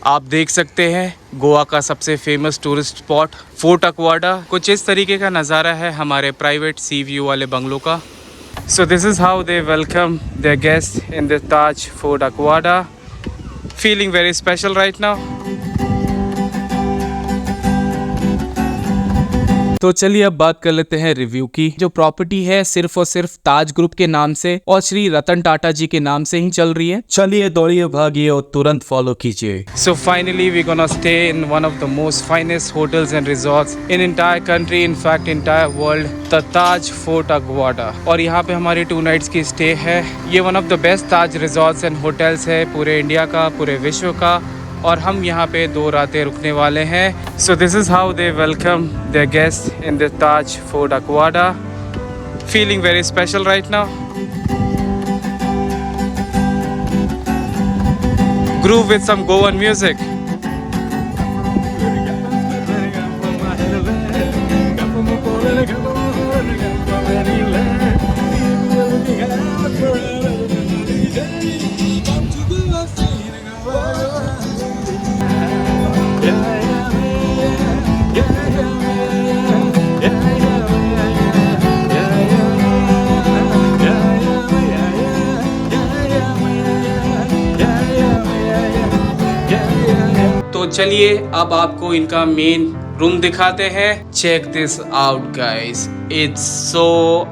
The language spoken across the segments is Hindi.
आप देख सकते हैं गोवा का सबसे famous tourist spot fort Aguada. कुछ इस तरीके का नज़ारा है हमारे प्राइवेट सी व्यू वाले बंगलों का। So this is how they welcome their guest in the Taj Fort Aguada. Feeling very special right now. तो चलिए अब बात कर लेते हैं रिव्यू की। जो प्रॉपर्टी है सिर्फ और सिर्फ ताज ग्रुप के नाम से और श्री रतन टाटा जी के नाम से ही चल रही है। चलिए दौड़िए भागिए और तुरंत फॉलो कीजिए। So finally we gonna stay in one of the most finest hotels and resorts in entire country, in fact entire world, the Taj Fort Aguada. और यहाँ पे हमारी 2 नाइट्स की स्टे है। ये one of the best Taj resorts and hotels है पूरे इंडिया का, पूरे विश्व का। और हम यहाँ पे 2 रातें रुकने वाले हैं। So this is how they welcome their guest in the Taj Fort Aguada. Feeling very special right now. Groove with some Goan music. तो चलिए अब आपको इनका मेन रूम दिखाते हैं। Check this out guys, it's so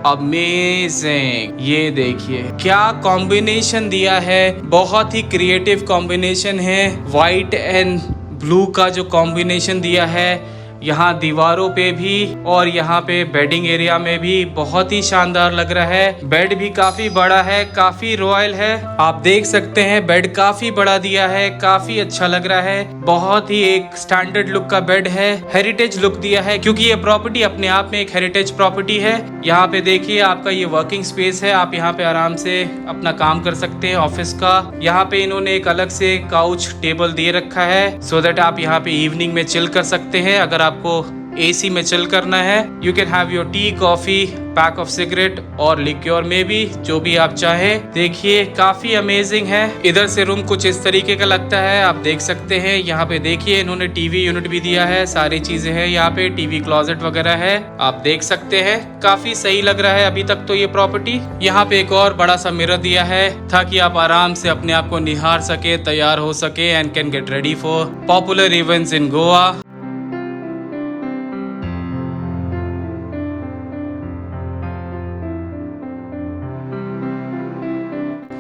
amazing. ये देखिए क्या कॉम्बिनेशन दिया है, बहुत ही क्रिएटिव कॉम्बिनेशन है। वाइट एंड ब्लू का जो कॉम्बिनेशन दिया है यहाँ दीवारों पे भी और यहाँ पे बेडिंग एरिया में भी बहुत ही शानदार लग रहा है। बेड भी काफी बड़ा है, काफी रॉयल है। आप देख सकते हैं बेड काफी बड़ा दिया है, काफी अच्छा लग रहा है। बहुत ही एक स्टैंडर्ड लुक का बेड है, हेरिटेज लुक दिया है क्योंकि ये प्रॉपर्टी अपने आप में एक हेरिटेज प्रॉपर्टी है। यहाँ पे देखिए आपका ये वर्किंग स्पेस है, आप यहाँ पे आराम से अपना काम कर सकते हैं ऑफिस का। यहाँ पे इन्होंने एक अलग से काउच टेबल दे रखा है सो दैट आप यहाँ पे इवनिंग में चिल कर सकते हैं। अगर आपको एसी में चिल करना है, you can have your T, coffee, pack of cigarette और लिक्योर में भी, जो भी आप चाहे। देखिए काफी अमेजिंग है। इधर से रूम कुछ इस तरीके का लगता है, आप देख सकते हैं। यहाँ पे देखिए इन्होंने टीवी यूनिट भी दिया है, सारी चीजें हैं यहाँ पे, टीवी क्लोजेट वगैरह है, आप देख सकते हैं। काफी सही लग रहा है अभी तक तो ये प्रॉपर्टी। यहाँ पे एक और बड़ा सा मिरर दिया है ताकि आप आराम से अपने आप को निहार सके, तैयार हो सके and can get ready for popular events in Goa.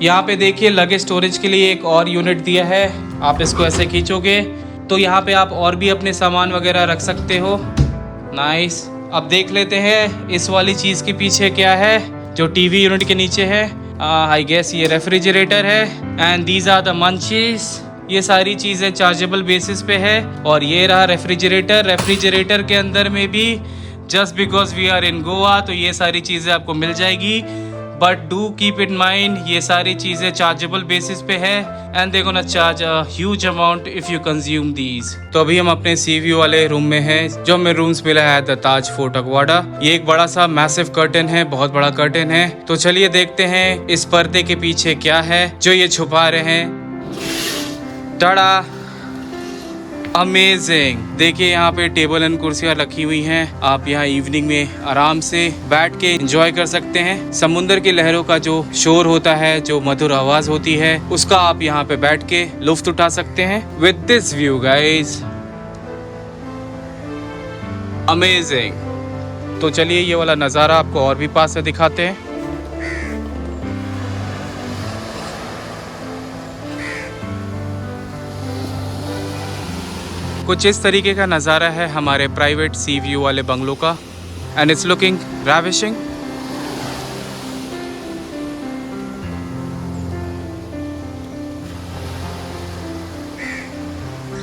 यहाँ पे देखिए लगेज स्टोरेज के लिए एक और यूनिट दिया है। आप इसको ऐसे खींचोगे तो यहाँ पे आप और भी अपने सामान वगैरह रख सकते हो। नाइस। अब देख लेते हैं इस वाली चीज़ के पीछे क्या है जो टीवी यूनिट के नीचे है। आई गेस ये रेफ्रिजरेटर है and these are the munchies. ये सारी चीज़ें चार्जेबल बेसिस पे है। और ये रहा रेफ्रिजरेटर। रेफ्रिजरेटर के अंदर में भी just because we are in Goa तो ये सारी चीज़ें आपको मिल जाएगी। But do keep in mind ये सारी चीज़ें चार्जेबल बेसिस पे है and they gonna charge a huge amount if you consume these. तो अभी हम अपने सी व्यू वाले रूम में हैं, जो हमें रूम्स मिला है द ताज फोर्ट अक्वाडा। ये एक बड़ा सा मैसिव कर्टन है, बहुत बड़ा कर्टन है। तो चलिए देखते हैं इस पर्दे के पीछे क्या है जो ये छुपा रहे हैं। Ta-da, amazing. देखिए यहाँ पे टेबल एंड कुर्सियाँ रखी हुई हैं। आप यहाँ इवनिंग में आराम से बैठ के एंजॉय कर सकते हैं। समुंदर की लहरों का जो शोर होता है, जो मधुर आवाज होती है, उसका आप यहाँ पे बैठ के लुत्फ उठा सकते हैं with this view guys. Amazing. तो चलिए ये वाला नज़ारा आपको और भी पास से दिखाते हैं। कुछ इस तरीके का नज़ारा है हमारे प्राइवेट सी व्यू वाले बंगलों का and it's looking ravishing.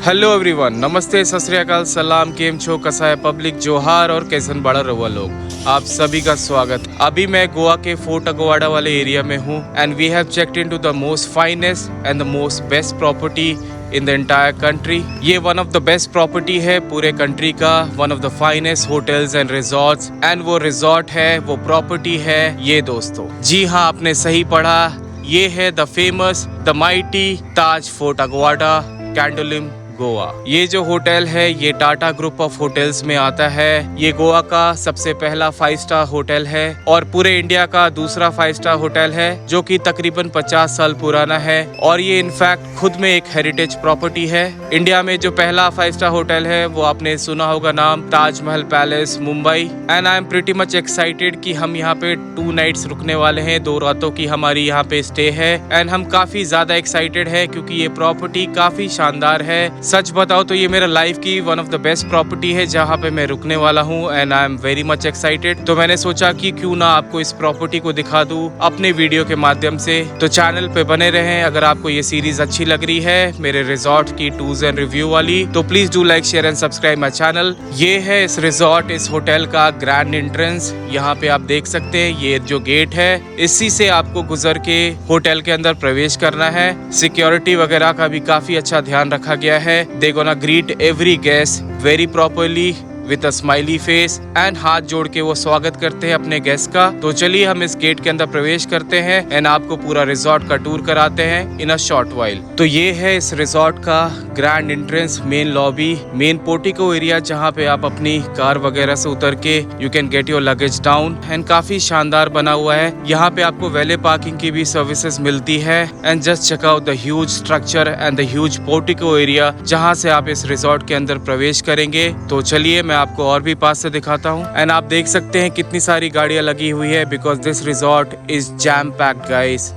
Hello everyone, नमस्ते, सत श्री अकाल, सलाम, केम छो, कसा है पब्लिक, जोहार और कैसन बड़ा रहुआ लोग, आप सभी का स्वागत। अभी मैं गोवा के फोर्ट अक्वाडा वाले एरिया में हूँ and we have checked into the most finest and the most best property in the entire country. ये one of the best property है पूरे कंट्री का, one of the finest hotels and resorts. And वो रिजॉर्ट है, वो प्रॉपर्टी है ये दोस्तों। जी हाँ, आपने सही पढ़ा, ये है the famous, the mighty Taj Fort Aguada Candolim Goa. ये जो होटल है ये टाटा ग्रुप ऑफ होटल्स में आता है। ये गोवा का सबसे पहला 5 स्टार होटल है और पूरे इंडिया का दूसरा 5 स्टार होटल है जो कि तकरीबन 50 साल पुराना है और ये इनफैक्ट खुद में एक हेरिटेज प्रॉपर्टी है। इंडिया में जो पहला 5 स्टार होटल है वो आपने सुना होगा नाम, Taj Mahal palace Mumbai. And I am pretty much excited कि हम यहाँ पे 2 नाइट्स रुकने वाले हैं, 2 रातों की हमारी यहाँ पे स्टे है। एंड हम काफी ज्यादा एक्साइटेड है क्योंकि ये प्रॉपर्टी काफी शानदार है। सच बताओ तो ये मेरा लाइफ की one of the best property है जहाँ पे मैं रुकने वाला हूँ and I am very much excited. तो मैंने सोचा कि क्यों ना आपको इस प्रॉपर्टी को दिखा दूँ अपने वीडियो के माध्यम से। तो चैनल पे बने रहें। अगर आपको ये सीरीज अच्छी लग रही है मेरे रिजॉर्ट की टूर्स एंड रिव्यू वाली, तो please do like share and subscribe my channel. ये है इस रिजॉर्ट, इस होटल का ग्रैंड एंट्रेंस। यहाँ पे आप देख सकते हैं ये जो गेट है इसी से आपको गुजर के होटल के अंदर प्रवेश करना है। सिक्योरिटी वगैरह का भी काफी अच्छा ध्यान रखा गया है। They're gonna greet every guest very properly with a smiley face and हाथ जोड़ के वो स्वागत करते हैं अपने गेस्ट का। तो चलिए हम इस गेट के अंदर प्रवेश करते हैं एंड आपको पूरा रिजॉर्ट का टूर कराते हैं इन अ शॉर्ट वाइल। तो ये है इस रिजॉर्ट का grand entrance, main lobby, main portico area जहाँ पे आप अपनी कार वगैरह से उतर के you can get your luggage down. And काफी शानदार बना हुआ है। यहाँ पे आपको वैले पार्किंग की भी सर्विसेज मिलती है। And just check out the huge structure and the huge portico area जहाँ से आप इस रिजॉर्ट के अंदर प्रवेश करेंगे। तो चलिए मैं आपको और भी पास से दिखाता हूँ। एंड आप देख सकते हैं कितनी सारी गाड़ियां लगी हुई है because this resort is jam packed guys.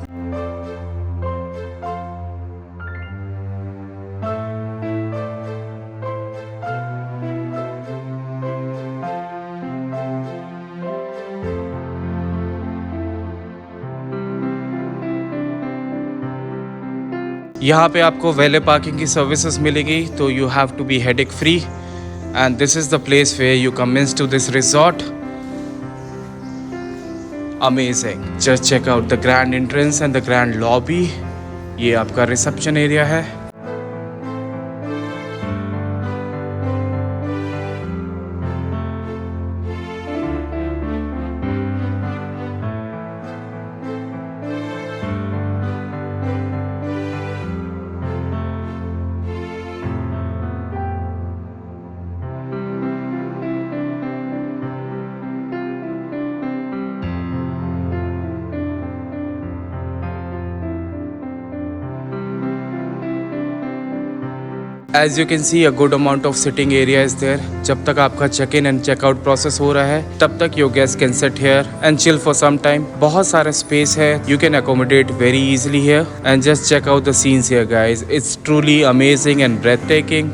यहाँ पे आपको वैले पार्किंग की सर्विसेज मिलेगी तो you have to be headache free. And this is the place where you come into this resort. Amazing. Just check out the grand entrance and the grand lobby. ये आपका रिसेप्शन एरिया है। As you can see, a good amount of sitting area is there. जब तक आपका check in and checkout process हो रहा है तब तक your guest can sit here and chill for some time. बहुत सारा स्पेस है, you can accommodate very easily here. And just check out the scenes here guys. It's truly amazing and breathtaking.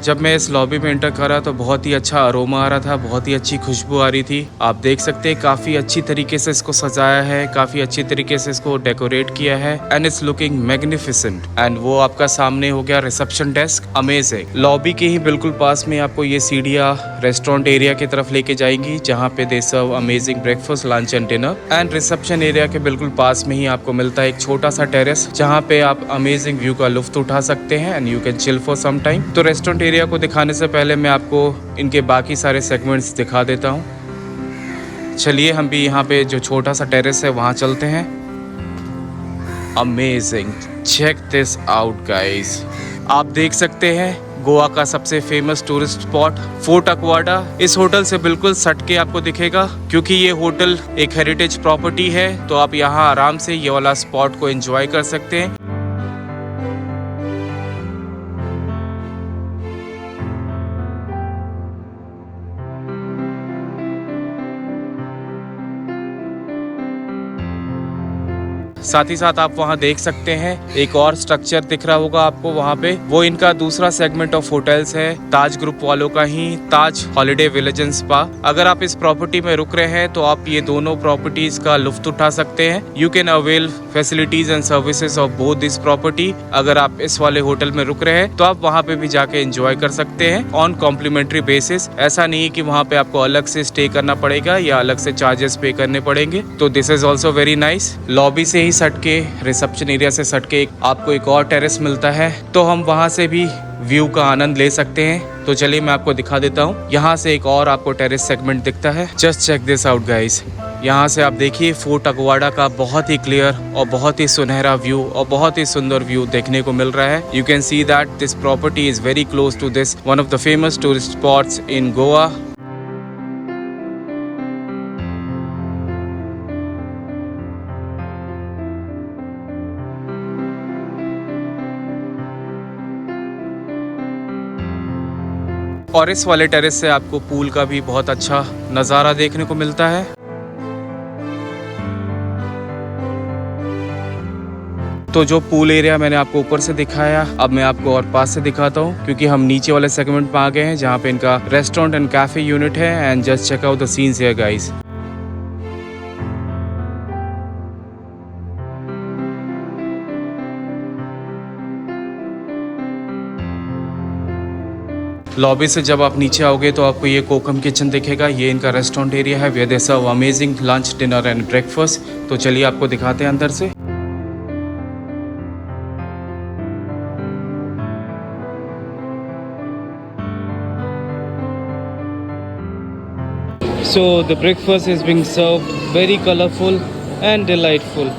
जब मैं इस लॉबी में एंटर करा तो बहुत ही अच्छा अरोमा आ रहा था, बहुत ही अच्छी खुशबू आ रही थी। आप देख सकते हैं काफी अच्छी तरीके से इसको सजाया है, काफी अच्छी तरीके से इसको डेकोरेट किया है and it's looking magnificent. And वो आपका सामने हो गया रिसेप्शन डेस्क। अमेजिंग। लॉबी के ही बिल्कुल पास में आपको ये सीढ़ियाँ रेस्टोरेंट एरिया की तरफ लेके जाएंगी जहाँ पे they serve amazing breakfast, lunch and dinner. And reception area के बिल्कुल पास में ही आपको मिलता है एक छोटा सा टेरेस जहाँ पे आप अमेजिंग व्यू का लुफ्त उठा सकते हैं and you can chill for some time. तो रेस्टोरेंट एरिया को दिखाने से पहले मैं आपको इनके बाकी सारे सेगमेंट्स दिखा देता हूँ। चलिए हम भी यहाँ पे जो छोटा सा टेरेस है वहाँ चलते हैं। Amazing, check this out guys. आप देख सकते हैं गोवा का सबसे famous tourist spot fort Aguada इस होटल से बिल्कुल सट के आपको दिखेगा क्योंकि ये होटल एक हेरिटेज प्रॉपर्टी है। तो आप यहाँ आराम से ये वाला स्पॉट को एंजॉय कर सकते हैं। साथ ही साथ आप वहां देख सकते हैं एक और स्ट्रक्चर दिख रहा होगा आपको वहां पे, वो इनका दूसरा सेगमेंट ऑफ होटल्स है, ताज ग्रुप वालों का ही, ताज हॉलिडे विलेज एंड स्पा। अगर आप इस प्रॉपर्टी में रुक रहे हैं तो आप ये दोनों प्रॉपर्टीज का लुफ्त उठा सकते हैं। You can avail facilities and services of both this property. अगर आप इस वाले होटल में रुक रहे हैं तो आप वहाँ पे भी जाके एंजॉय कर सकते हैं ऑन कॉम्प्लीमेंट्री बेसिस। ऐसा नहीं है कि वहाँ पे आपको अलग से स्टे करना पड़ेगा या अलग से चार्जेस पे करने पड़ेंगे। तो this is also very nice. Lobby से ही सट के, रिसेप्शन एरिया से सट के आपको एक और टेरेस मिलता है तो हम वहाँ से भी व्यू का आनंद ले सकते हैं। तो चलिए मैं आपको दिखा देता हूँ। यहाँ से एक और आपको टेरेस सेगमेंट दिखता है। Just check this out guys. यहाँ से आप देखिए फोर्ट अगवाड़ा का बहुत ही क्लियर और बहुत ही सुनहरा व्यू और बहुत ही सुंदर व्यू देखने को मिल रहा है। You can see that this property is very close to this one of the famous tourist spots in Goa. और इस वाले टेरेस से आपको पूल का भी बहुत अच्छा नज़ारा देखने को मिलता है। तो जो पूल एरिया मैंने आपको ऊपर से दिखाया, अब मैं आपको और पास से दिखाता हूँ, क्योंकि हम नीचे वाले सेगमेंट में आ गए हैं जहाँ पे इनका रेस्टोरेंट एंड कैफे यूनिट है। And just check out the scenes here guys. Lobby से जब आप नीचे आओगे तो आपको ये कोकम किचन दिखेगा। ये इनका रेस्टोरेंट एरिया है where they serve amazing lunch, dinner and breakfast. तो चलिए आपको दिखाते हैं अंदर से। So the breakfast is being served very colorful and delightful.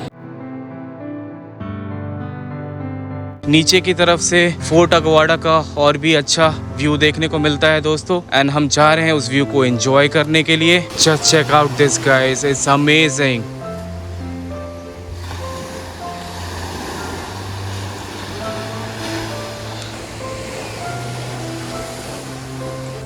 नीचे की तरफ से फोर्ट अगवाड़ा का और भी अच्छा व्यू देखने को मिलता है दोस्तों। एंड हम जा रहे हैं उस व्यू को एंजॉय करने के लिए। Just check out this guys, it's amazing.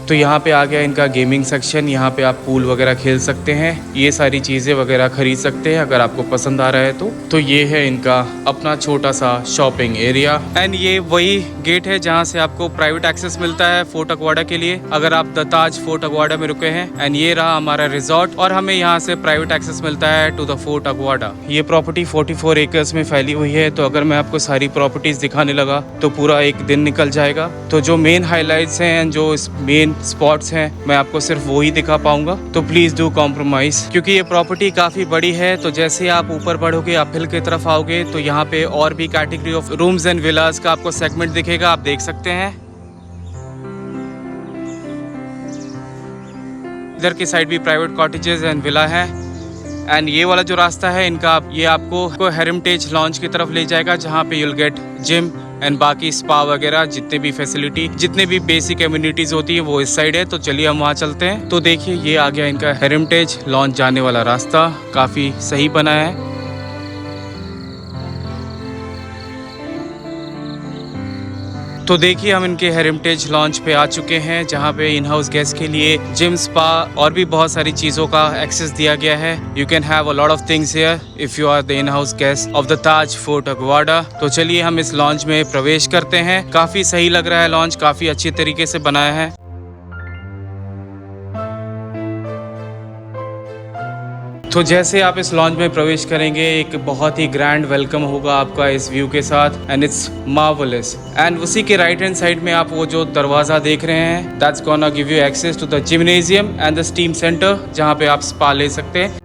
तो यहाँ पे आ गया इनका गेमिंग सेक्शन। यहाँ पे आप पूल वगैरह खेल सकते हैं, ये सारी चीज़ें वगैरह खरीद सकते हैं अगर आपको पसंद आ रहा है तो ये है इनका अपना छोटा सा शॉपिंग एरिया। एंड ये वही गेट है जहाँ से आपको प्राइवेट एक्सेस मिलता है फोर्ट अगवाड़ा के लिए अगर आप द ताज फोर्ट अगवाड़ा में रुके हैं। एंड ये रहा हमारा रिजॉर्ट और हमें यहाँ से प्राइवेट एक्सेस मिलता है टू द फोर्ट अगवाड़ा। ये प्रॉपर्टी 44 एकर्स में फैली हुई है। तो अगर मैं आपको सारी प्रॉपर्टीज दिखाने लगा तो पूरा एक दिन निकल जाएगा। तो जो मेन हाईलाइट्स हैं एंड जो मेन स्पॉट्स हैं मैं आपको सिर्फ वो ही दिखा पाऊंगा। तो प्लीज डू कॉम्प्रोमाइज, क्योंकि ये प्रॉपर्टी काफी बड़ी है। तो जैसे आप ऊपर बढ़ोगे, आप हिल की तरफ आओगे तो यहाँ पे और भी कैटेगरी ऑफ रूम्स एंड विलास का आपको सेगमेंट दिखेगा, आप देख सकते हैं। इधर की साइड भी प्राइवेट कॉटेजेस एंड विला है। एंड ये वाला जो रास्ता है इनका, ये आपको हेरिटेज लॉन्च की तरफ ले जाएगा जहाँ पे यूल गेट जिम एंड बाकी स्पा वगैरह जितने भी फैसिलिटी, जितने भी बेसिक कम्युनिटीज होती है वो इस साइड है। तो चलिए हम वहाँ चलते हैं। तो देखिए ये आ गया इनका हेरिटेज लॉन्च जाने वाला रास्ता, काफी सही बना है। तो देखिए हम इनके हेरिटेज लॉन्च पे आ चुके हैं जहाँ पे इन हाउस गेस्ट के लिए जिम, स्पा और भी बहुत सारी चीज़ों का एक्सेस दिया गया है। You can have a lot of things here if you are the in house guest of the Taj fort Aguada. तो चलिए हम इस लॉन्च में प्रवेश करते हैं। काफ़ी सही लग रहा है लॉन्च, काफ़ी अच्छी तरीके से बनाया है। तो जैसे आप इस लॉन्च में प्रवेश करेंगे एक बहुत ही ग्रैंड वेलकम होगा आपका इस व्यू के साथ। And it's marvellous. एंड उसी के राइट हैंड साइड में आप वो जो दरवाजा देख रहे हैं, that's gonna give you access to the gymnasium and the steam centre जहाँ पे आप स्पा ले सकते हैं।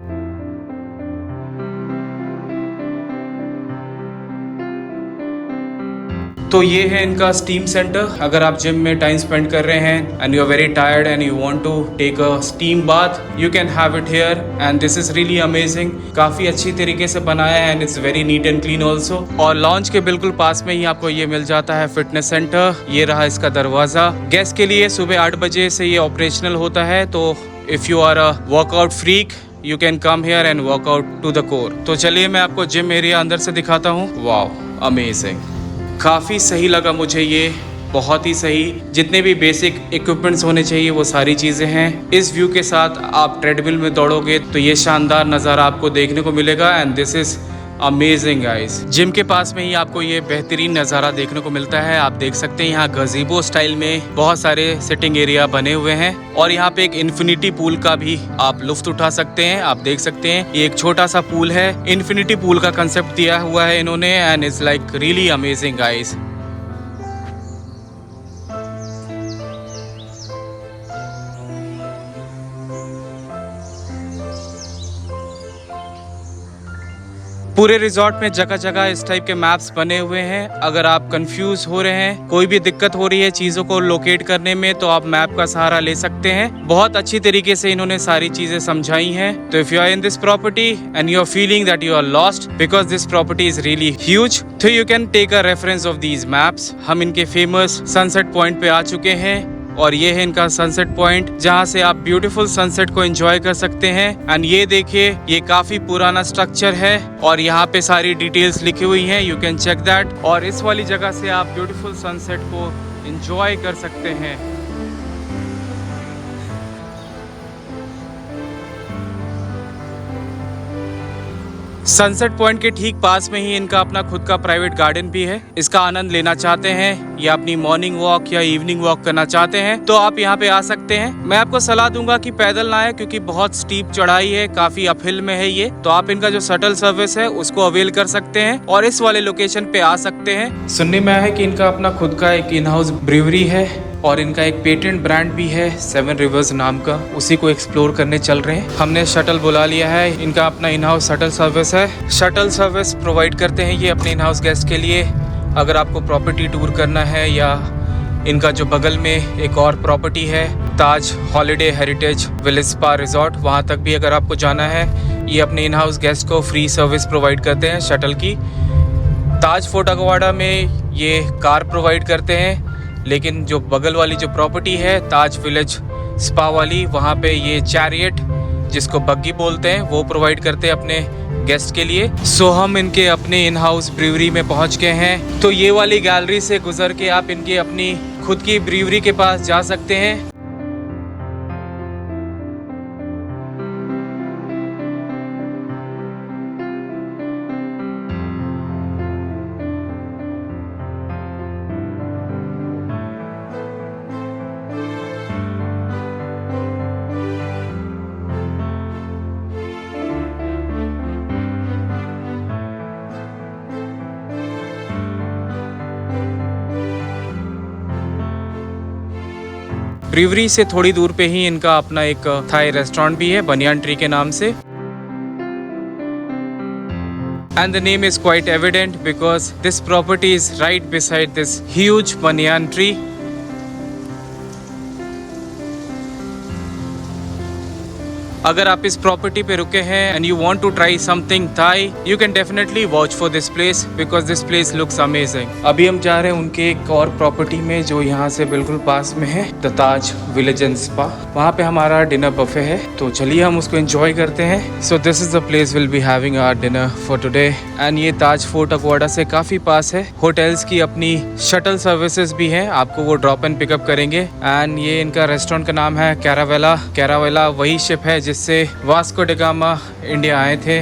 तो ये है इनका स्टीम सेंटर। अगर आप जिम में टाइम स्पेंड कर रहे हैं and you are very tired and you want to take a steam bath, you can have it here. And this is really amazing. काफी अच्छी तरीके से बनाया है and it's very neat and clean also. और लॉन्च के बिल्कुल पास में ही आपको ये मिल जाता है फिटनेस सेंटर। ये रहा इसका दरवाजा। गेस्ट के लिए सुबह 8 बजे से ये ऑपरेशनल होता है। तो if you are a workout freak you can come here and workout to the core. तो चलिए मैं आपको जिम एरिया अंदर से दिखाता हूँ। Wow, amazing. काफ़ी सही लगा मुझे ये, बहुत ही सही। जितने भी बेसिक इक्विपमेंट्स होने चाहिए वो सारी चीज़ें हैं। इस व्यू के साथ आप ट्रेडमिल में दौड़ोगे तो ये शानदार नज़ारा आपको देखने को मिलेगा। And this is amazing guys. Gym के पास में ही आपको ये बेहतरीन नज़ारा देखने को मिलता है। आप देख सकते हैं यहाँ गज़ीबो स्टाइल में बहुत सारे सिटिंग एरिया बने हुए हैं और यहाँ पे एक इन्फिनिटी पूल का भी आप लुफ्त उठा सकते हैं। आप देख सकते हैं ये एक छोटा सा पूल है। इन्फिनिटी पूल का कंसेप्ट दिया हुआ है इन्होंने and it's like really amazing guys. पूरे रिजॉर्ट में जगह जगह इस टाइप के मैप्स बने हुए हैं। अगर आप कंफ्यूज हो रहे हैं, कोई भी दिक्कत हो रही है चीजों को लोकेट करने में, तो आप मैप का सहारा ले सकते हैं। बहुत अच्छी तरीके से इन्होंने सारी चीजें समझाई हैं। तो if you are in this property and you are feeling that you are lost because this property is really huge, तो you can take a reference of these maps. हम इनके फेमस सनसेट पॉइंट पे आ चुके हैं और ये है इनका सनसेट पॉइंट, जहाँ से आप ब्यूटीफुल सनसेट को एंजॉय कर सकते हैं। एंड ये देखिए, ये काफी पुराना स्ट्रक्चर है और यहाँ पे सारी डिटेल्स लिखी हुई हैं, यू कैन चेक दैट। और इस वाली जगह से आप ब्यूटीफुल सनसेट को एंजॉय कर सकते हैं। सनसेट पॉइंट के ठीक पास में ही इनका अपना खुद का प्राइवेट गार्डन भी है। इसका आनंद लेना चाहते हैं या अपनी मॉर्निंग वॉक या इवनिंग वॉक करना चाहते हैं तो आप यहाँ पे आ सकते हैं। मैं आपको सलाह दूंगा कि पैदल ना आए, क्योंकि बहुत स्टीप चढ़ाई है, काफी अपहिल में है ये। तो आप इनका जो शटल सर्विस है उसको अवेल कर सकते हैं और इस वाले लोकेशन पे आ सकते हैं। सुनने में आया है कि इनका अपना खुद का एक इन हाउस ब्रीवरी है और इनका एक पेटेंट ब्रांड भी है 7 रिवर्स नाम का, उसी को एक्सप्लोर करने चल रहे हैं। हमने शटल बुला लिया है, इनका अपना इन हाउस शटल सर्विस है। शटल सर्विस प्रोवाइड करते हैं ये अपने इन हाउस गेस्ट के लिए। अगर आपको प्रॉपर्टी टूर करना है या इनका जो बगल में एक और प्रॉपर्टी है Taj holiday heritage village spa resort, वहाँ तक भी अगर आपको जाना है, ये अपने इन हाउस गेस्ट को फ्री सर्विस प्रोवाइड करते हैं शटल की। ताज फोर्ट अगवाड़ा में ये कार प्रोवाइड करते हैं, लेकिन जो बगल वाली जो प्रॉपर्टी है ताज विलेज स्पा वाली, वहाँ पे ये चैरियट, जिसको बग्गी बोलते हैं, वो प्रोवाइड करते हैं अपने गेस्ट के लिए। सो हम इनके अपने इन हाउस ब्रीवरी में पहुँच गए हैं। तो ये वाली गैलरी से गुजर के आप इनके अपनी खुद की ब्रीवरी के पास जा सकते हैं। ब्रीवरी से थोड़ी दूर पे ही इनका अपना एक थाई रेस्टोरेंट भी है बनियान ट्री के नाम से। And the name is quite evident because this property is right beside this huge banyan tree. अगर आप इस प्रॉपर्टी पे रुके हैं and you want to try something Thai, you can definitely watch for this place because this place looks amazing. अभी हम जा रहे हैं उनके एक और प्रॉपर्टी में जो यहाँ से बिल्कुल पास में है, the Taj village and spa. वहाँ पे हमारा डिनर बफे है, तो चलिए हम उसको एंजॉय करते हैं। So this is the place will be having our dinner for today. And ये ताज फोर्ट अगवाड़ा से काफी पास है। होटल्स की अपनी शटल सर्विसेज भी है, आपको वो ड्रॉप एंड पिकअप करेंगे। एंड ये इनका रेस्टोरेंट का नाम है कैरावेला। कैरावेला वही शिप है जिससे वास्को ड गामा इंडिया आए थे।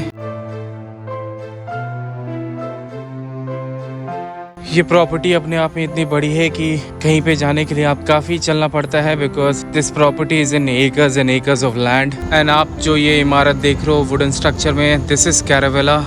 ये प्रॉपर्टी अपने आप में इतनी बड़ी है कि कहीं पे जाने के लिए आप काफी चलना पड़ता है because this property is in acres and acres of land. And आप जो ये इमारत देख रहे हो वुडन स्ट्रक्चर में, दिस इज कैरावेला।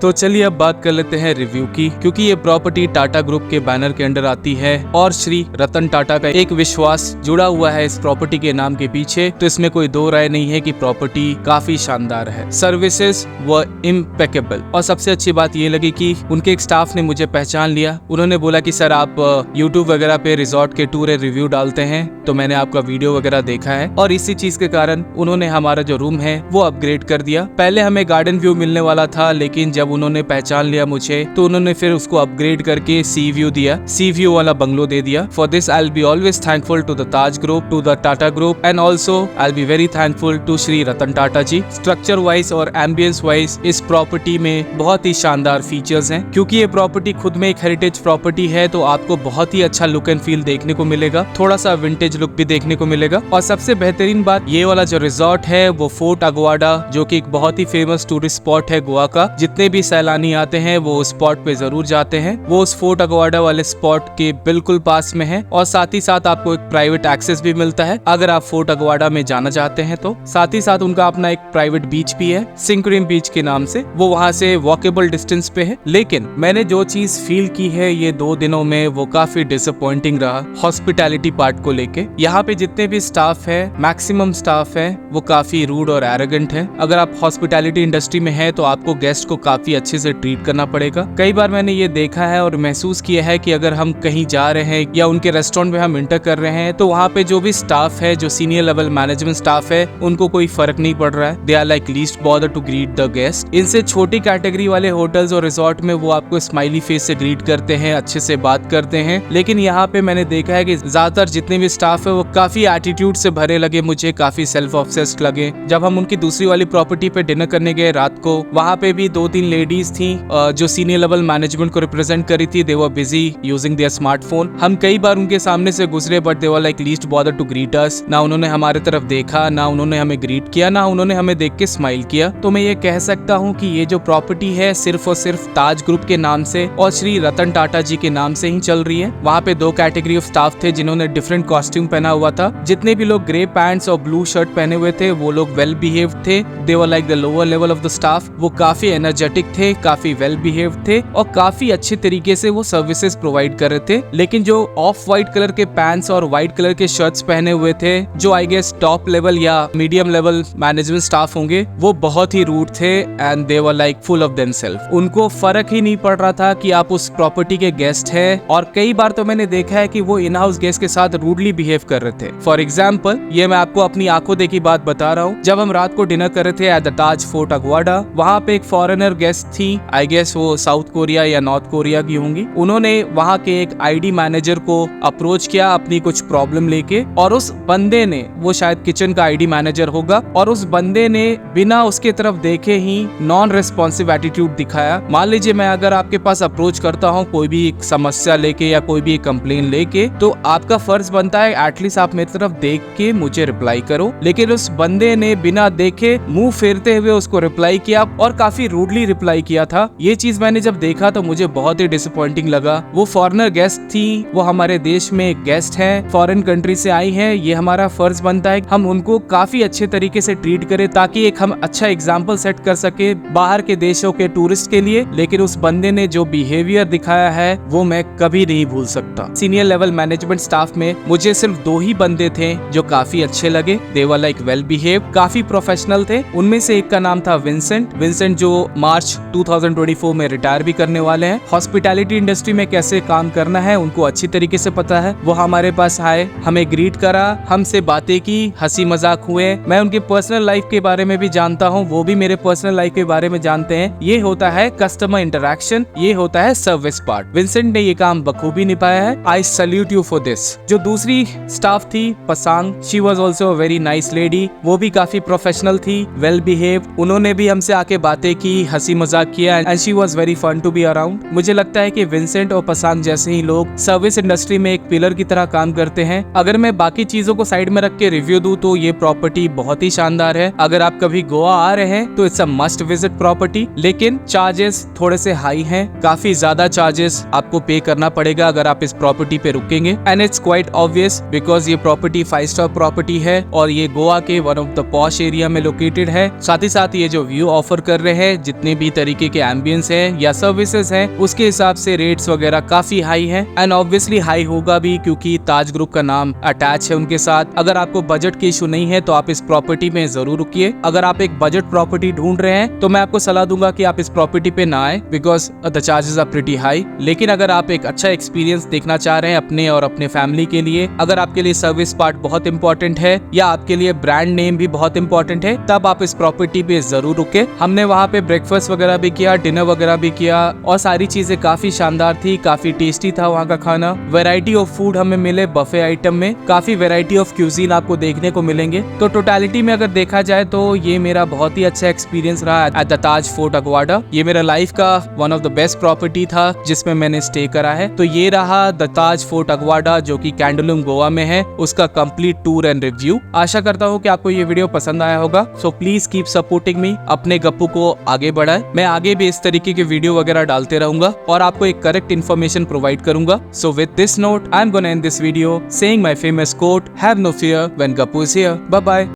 तो चलिए अब बात कर लेते हैं रिव्यू की, क्योंकि ये प्रॉपर्टी टाटा ग्रुप के बैनर के अंडर आती है और श्री रतन टाटा का एक विश्वास जुड़ा हुआ है इस प्रॉपर्टी के नाम के पीछे। तो इसमें कोई दो राय नहीं है कि प्रॉपर्टी काफी शानदार है। सर्विसेज व इम्पेकेबल, और सबसे अच्छी बात ये लगी कि उनके एक स्टाफ ने मुझे पहचान लिया। उन्होंने बोला कि सर आप यूट्यूब वगैरह पे रिजॉर्ट के टूर रिव्यू डालते हैं, तो मैंने आपका वीडियो वगैरह देखा है और इसी चीज के कारण उन्होंने हमारा जो रूम है वो अपग्रेड कर दिया। पहले हमें गार्डन व्यू मिलने वाला था, लेकिन जब उन्होंने पहचान लिया मुझे तो उन्होंने फिर उसको अपग्रेड करके सी व्यू दिया, सी व्यू वाला बंगलो दे दिया। For this I will be always thankful to the Taj group, to the Tata group, and also I will be very thankful to Shri Ratan Tata ji. Structure wise और एम्बियंस वाइज इस प्रॉपर्टी में बहुत ही शानदार फीचर्स हैं। क्योंकि ये प्रॉपर्टी खुद में एक हेरिटेज प्रॉपर्टी है तो आपको बहुत ही अच्छा लुक एंड फील देखने को मिलेगा, थोड़ा सा विंटेज लुक भी देखने को मिलेगा। और सबसे बेहतरीन बात, ये वाला जो रिजॉर्ट है वो फोर्ट अगवाड़ा, जो कि एक बहुत ही फेमस टूरिस्ट स्पॉट है गोवा का। जितने भी सैलानी आते हैं वो उस स्पॉट पे जरूर जाते हैं। वो उस फोर्ट अग्वाडा वाले स्पॉट के बिल्कुल पास में है और साथ ही साथ आपको एक प्राइवेट एक्सेस भी मिलता है अगर आप फोर्ट अग्वाडा में जाना चाहते हैं तो। साथ ही साथ उनका अपना एक प्राइवेट बीच भी है सिंक्रीम बीच के नाम से, वो वहां से वॉकेबल डिस्टेंस पे है। लेकिन मैंने जो चीज फील की है ये 2 दिनों में वो काफी डिसअपॉइंटिंग रहा हॉस्पिटैलिटी पार्ट को लेके। यहाँ पे जितने भी स्टाफ है, मैक्सिमम स्टाफ है, वो काफी रूड और एरोगेंट है। अगर आप हॉस्पिटैलिटी इंडस्ट्री में है तो आपको गेस्ट को काफी अच्छे से ट्रीट करना पड़ेगा। कई बार मैंने ये देखा है और महसूस किया है कि अगर हम कहीं जा रहे हैं या उनके रेस्टोरेंट में हम इंटर कर रहे हैं तो वहाँ पे जो भी स्टाफ है, जो सीनियर लेवल मैनेजमेंट स्टाफ है, उनको कोई फर्क नहीं पड़ रहा है। They are like least bother to greet the guest. इनसे छोटी कैटेगरी वाले होटल्स और रिजॉर्ट में वो आपको स्माइली फेस से ग्रीट करते हैं, अच्छे से बात करते हैं। लेकिन यहाँ पे मैंने देखा है कि ज्यादातर जितने भी स्टाफ है वो काफी एटीट्यूड से भरे लगे, मुझे काफी सेल्फ ऑब्सेस्ड लगे। जब हम उनकी दूसरी वाली प्रॉपर्टी पे डिनर करने गए रात को, वहाँ पे भी 2-3 लेडीज थी जो सीनियर लेवल मैनेजमेंट को रिप्रेजेंट करी थी। They were busy using their smartphone. हम कई बार उनके सामने से गुजरे but they were like least bother to greet us. ना उन्होंने हमारे तरफ देखा, ना उन्होंने हमें ग्रीट किया, ना उन्होंने हमें देख के स्माइल किया। तो मैं ये कह सकता हूँ कि ये जो प्रॉपर्टी है सिर्फ और सिर्फ ताज ग्रुप के नाम से और श्री रतन टाटा जी के नाम से ही चल रही है। वहाँ पे 2 कैटेगरी ऑफ स्टाफ थे जिन्होंने डिफरेंट कॉस्ट्यूम पहना हुआ था। जितने भी लोग ग्रे पैंट्स और ब्लू शर्ट पहने हुए थे वो लोग वेल बिहेव्ड थे। They were like the lower level of the staff. वो काफी एनर्जेटिक थे, काफी वेल बिहेव्ड थे और काफी अच्छे तरीके से वो सर्विसेज प्रोवाइड कर रहे थे। लेकिन जो ऑफ व्हाइट कलर के पैंट्स और व्हाइट कलर के शर्ट्स पहने हुए थे, जो आई गेस टॉप लेवल या मीडियम लेवल मैनेजमेंट स्टाफ होंगे, वो बहुत ही रूड थे and they were like full of themself. उनको फर्क ही नहीं पड़ रहा था कि आप उस प्रॉपर्टी के गेस्ट हैं। और कई बार तो मैंने देखा है कि वो इन हाउस गेस्ट के साथ रूडली बिहेव कर रहे थे। फॉर एग्जाम्पल, ये मैं आपको अपनी आंखों देखी बात बता रहा हूँ। जब हम रात को डिनर कर रहे थे एट द ताज फोर्ट अग्वाडा, वहाँ पे एक फॉरेनर गेस्ट थी, आई गेस वो साउथ कोरिया या नॉर्थ कोरिया की होंगी। उन्होंने वहाँ के एक आईडी मैनेजर को अप्रोच किया अपनी कुछ प्रॉब्लम लेके, और उस बंदे ने, वो शायद किचन का आईडी मैनेजर होगा, और उस बंदे ने बिना उसके तरफ देखे ही नॉन रेस्पॉन्सिव एटीट्यूड दिखाया। मान लीजिए मैं अगर आपके पास अप्रोच करता हूँ कोई भी समस्या लेके या कोई भी कंप्लेन लेके, तो आपका फर्ज बनता है एटलीस्ट आप मेरी तरफ देख के मुझे रिप्लाई करो। लेकिन उस बंदे ने बिना देखे मुंह फेरते हुए उसको रिप्लाई किया और काफी रूडली रिप्लाई किया था। ये चीज मैंने जब देखा तो मुझे बहुत ही डिसअपॉइंटिंग लगा। वो फॉरेनर गेस्ट थी, वो हमारे देश में एक गेस्ट है, फॉरेन कंट्री से आई है। ये हमारा फर्ज बनता है हम उनको काफी अच्छे तरीके से ट्रीट करें ताकि एक हम अच्छा एग्जाम्पल सेट कर सके बाहर के देशों के टूरिस्ट के लिए। लेकिन उस बंदे ने जो बिहेवियर दिखाया है वो मैं कभी नहीं भूल सकता। सीनियर लेवल मैनेजमेंट स्टाफ में मुझे सिर्फ 2 ही बंदे थे जो काफी अच्छे लगे। दे वर लाइक वेल बिहेव, काफी प्रोफेशनल थे। उनमें से एक का नाम था विंसेंट जो मार्च 2024 में रिटायर भी करने वाले हैं। हॉस्पिटैलिटी इंडस्ट्री में कैसे काम करना है उनको अच्छी तरीके से पता है। वो हमारे पास आए, हमें ग्रीट करा, हमसे बातें की, हंसी मजाक हुए। मैं उनके पर्सनल लाइफ के बारे में भी जानता हूँ, वो भी मेरे पर्सनल लाइफ के बारे में जानते हैं। ये होता है कस्टमर इंटरेक्शन, ये होता है सर्विस पार्ट। विंसेंट ने ये काम बखूबी निभाया है। I salute you for this. जो दूसरी स्टाफ थी Pasang, she was also a very nice lady. वो भी काफी प्रोफेशनल थी, वेल बिहेव्ड। उन्होंने भी हमसे आके बातें की, हंसी मजाक किया and she was very fun to be around. मुझे लगता है कि विंसेंट और पसांग जैसे ही लोग सर्विस इंडस्ट्री में एक पिलर की तरह काम करते हैं। अगर मैं बाकी चीजों को साइड में रख के रिव्यू दूं तो ये प्रॉपर्टी बहुत ही शानदार है। अगर आप कभी गोवा आ रहे हैं तो it's a must visit property. लेकिन चार्जेस थोड़े से हाई हैं, काफी ज्यादा चार्जेस आपको पे करना पड़ेगा अगर आप इस प्रॉपर्टी पे रुकेंगे। And it's quite obvious because ये प्रॉपर्टी 5 स्टार प्रॉपर्टी है और ये गोवा के one of the posh area में लोकेटेड है। साथ ही साथ ये जो व्यू ऑफर कर रहे हैं, जितने भी तरीके के एम्बियंस है या सर्विसेज है, उसके हिसाब से रेट्स वगैरह काफी हाई है। एंड ऑब्वियसली हाई होगा भी क्योंकि ताज ग्रुप का नाम अटैच है उनके साथ। अगर आपको बजट की इशू नहीं है तो आप इस प्रॉपर्टी में जरूर रुकिए। अगर आप एक बजट प्रॉपर्टी ढूंढ रहे हैं तो मैं आपको सलाह दूंगा कि आप इस प्रॉपर्टी पे ना आए because the charges are pretty high. लेकिन अगर आप एक अच्छा एक्सपीरियंस देखना चाह रहे हैं अपने और अपने फैमिली के लिए, अगर आपके लिए सर्विस पार्ट बहुत इंपॉर्टेंट है या आपके लिए ब्रांड नेम भी बहुत इंपॉर्टेंट है, तब आप इस प्रॉपर्टी पे जरूर रुके। हमने वहाँ पे ब्रेकफास्ट वगैरह भी किया, डिनर वगैरह भी किया और सारी चीजें काफी शानदार थी, काफी टेस्टी था वहाँ का खाना। वैरायटी ऑफ फूड हमें मिले बफे आइटम में, काफी वैरायटी ऑफ क्यूजीन आपको देखने को मिलेंगे। तो टोटलिटी में अगर देखा जाए तो ये मेरा बहुत ही अच्छा एक्सपीरियंस रहा एट द ताज फोर्ट अग्वाडा। ये मेरा लाइफ का one of the best property था जिसमें मैंने स्टे करा है। तो ये रहा द ताज फोर्ट अग्वाडा जो कि कैंडोलुम गोवा में है, उसका कंप्लीट टूर एंड रिव्यू। आशा करता हूँ कि आपको ये वीडियो पसंद आया होगा। So please keep supporting me, अपने गप्पू को आगे बढ़ाए। मैं आगे भी इस तरीके के वीडियो वगैरह डालते रहूंगा और आपको एक करेक्ट इन्फॉर्मेशन प्रोवाइड करूंगा। So with this note I am gonna end this video saying my famous quote, have no fear when Gappu is here. Bye bye.